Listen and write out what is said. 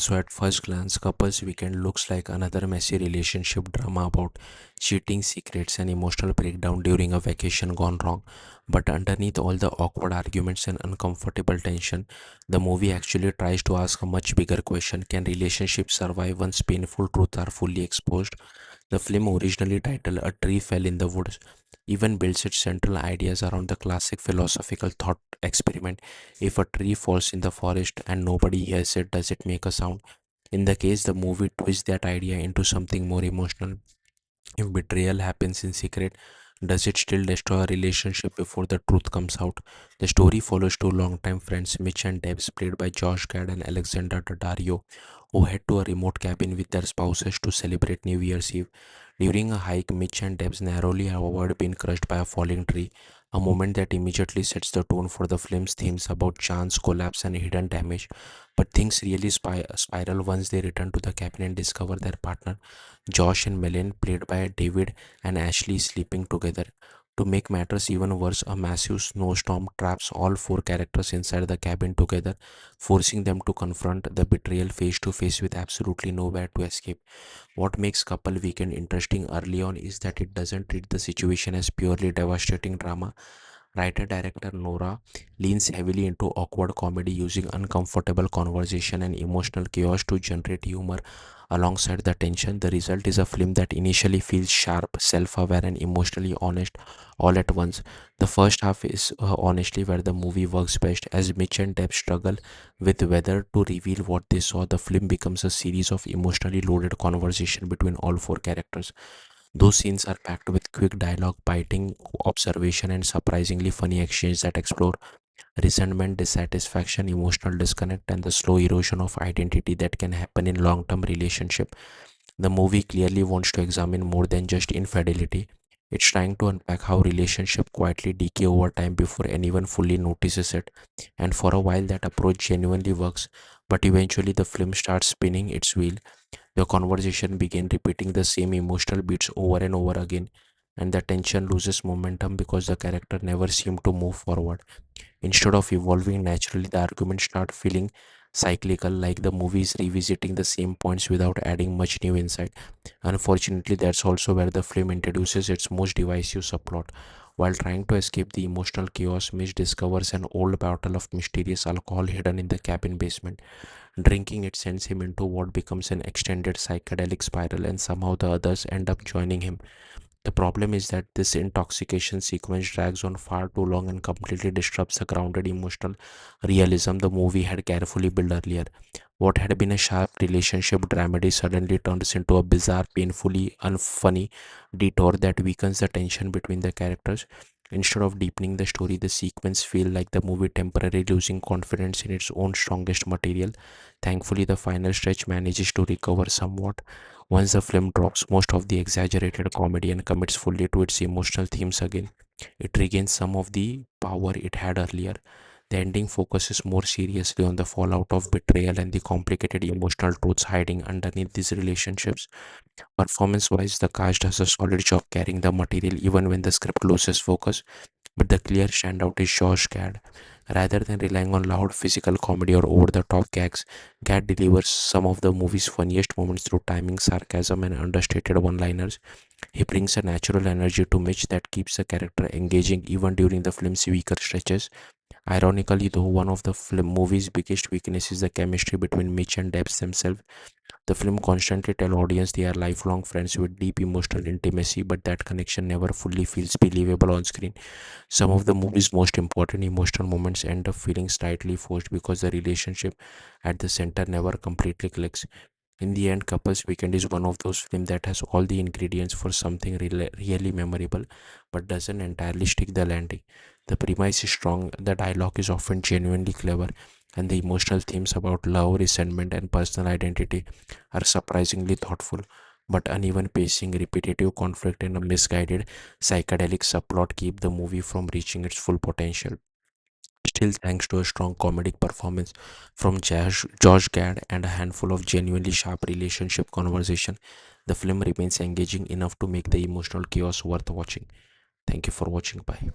So, at first glance, Couples Weekend looks like another messy relationship drama about cheating, secrets, and emotional breakdown during a vacation gone wrong. But underneath all the awkward arguments and uncomfortable tension, the movie actually tries to ask a much bigger question: can relationships survive once painful truths are fully exposed? The film, originally titled A Tree Fell in the Woods, even builds its central ideas around the classic philosophical thought experiment: if a tree falls in the forest and nobody hears it, does it make a sound? In the case, the movie twists that idea into something more emotional. If betrayal happens in secret, does it still destroy a relationship before the truth comes out? The story follows two longtime friends, Mitch and Debs, played by Josh Gad and Alexander Daddario, who head to a remote cabin with their spouses to celebrate New Year's Eve. During a hike, Mitch and Debs narrowly avoid being crushed by a falling tree, a moment that immediately sets the tone for the film's themes about chance, collapse, and hidden damage. But things really spiral once they return to the cabin and discover their partner, Josh and Melanie, played by David and Ashley, sleeping together. To make matters even worse, a massive snowstorm traps all four characters inside the cabin together, forcing them to confront the betrayal face to face with absolutely nowhere to escape. What makes Couple Weekend interesting early on is that it doesn't treat the situation as purely devastating drama. Writer director Nora leans heavily into awkward comedy, using uncomfortable conversation and emotional chaos to generate humor alongside the tension. The result is a film that initially feels sharp, self aware, and emotionally honest all at once. The first half is honestly where the movie works best. As Mitch and Deb struggle with whether to reveal what they saw, the film becomes a series of emotionally loaded conversation between all four characters. Those scenes are packed with quick dialogue, biting observation, and surprisingly funny exchanges that explore resentment, dissatisfaction, emotional disconnect, and the slow erosion of identity that can happen in long-term relationship. The movie clearly wants to examine more than just infidelity. It's trying to unpack how relationships quietly decay over time before anyone fully notices it. And for a while, that approach genuinely works, but eventually the film starts spinning its wheel. The conversation begin repeating the same emotional beats over and over again, and the tension loses momentum because the character never seem to move forward. Instead of evolving naturally, the arguments start feeling cyclical, like the movie is revisiting the same points without adding much new insight. Unfortunately, that's also where the film introduces its most divisive subplot. While trying to escape the emotional chaos, Mitch discovers an old bottle of mysterious alcohol hidden in the cabin basement. Drinking it sends him into what becomes an extended psychedelic spiral, and somehow the others end up joining him. The problem is that this intoxication sequence drags on far too long and completely disrupts the grounded emotional realism the movie had carefully built earlier. What had been a sharp relationship dramedy suddenly turns into a bizarre, painfully unfunny detour that weakens the tension between the characters. Instead of deepening the story, the sequence feel like the movie temporarily losing confidence in its own strongest material. Thankfully, the final stretch manages to recover somewhat. Once the film drops most of the exaggerated comedy and commits fully to its emotional themes again, it regains some of the power it had earlier. The ending focuses more seriously on the fallout of betrayal and the complicated emotional truths hiding underneath these relationships. Performance wise, the cast does a solid job carrying the material even when the script loses focus, but the clear standout is Josh Gad. Rather than relying on loud physical comedy or over the top gags, Gad delivers some of the movie's funniest moments through timing, sarcasm, and understated one liners. He brings a natural energy to Mitch that keeps the character engaging even during the film's weaker stretches. Ironically, though, one of the movie's biggest weaknesses is the chemistry between Mitch and Debs themselves. The film constantly tells audience they are lifelong friends with deep emotional intimacy, but that connection never fully feels believable on screen. Some of the movie's most important emotional moments end up feeling slightly forced because the relationship at the center never completely clicks. In the end, Couples Weekend is one of those films that has all the ingredients for something really memorable, but doesn't entirely stick the landing. The premise is strong, the dialogue is often genuinely clever, and the emotional themes about love, resentment, and personal identity are surprisingly thoughtful. But uneven pacing, repetitive conflict, and a misguided psychedelic subplot keep the movie from reaching its full potential. Still, thanks to a strong comedic performance from Josh Gad and a handful of genuinely sharp relationship conversation, the film remains engaging enough to make the emotional chaos worth watching. Thank you for watching. Bye.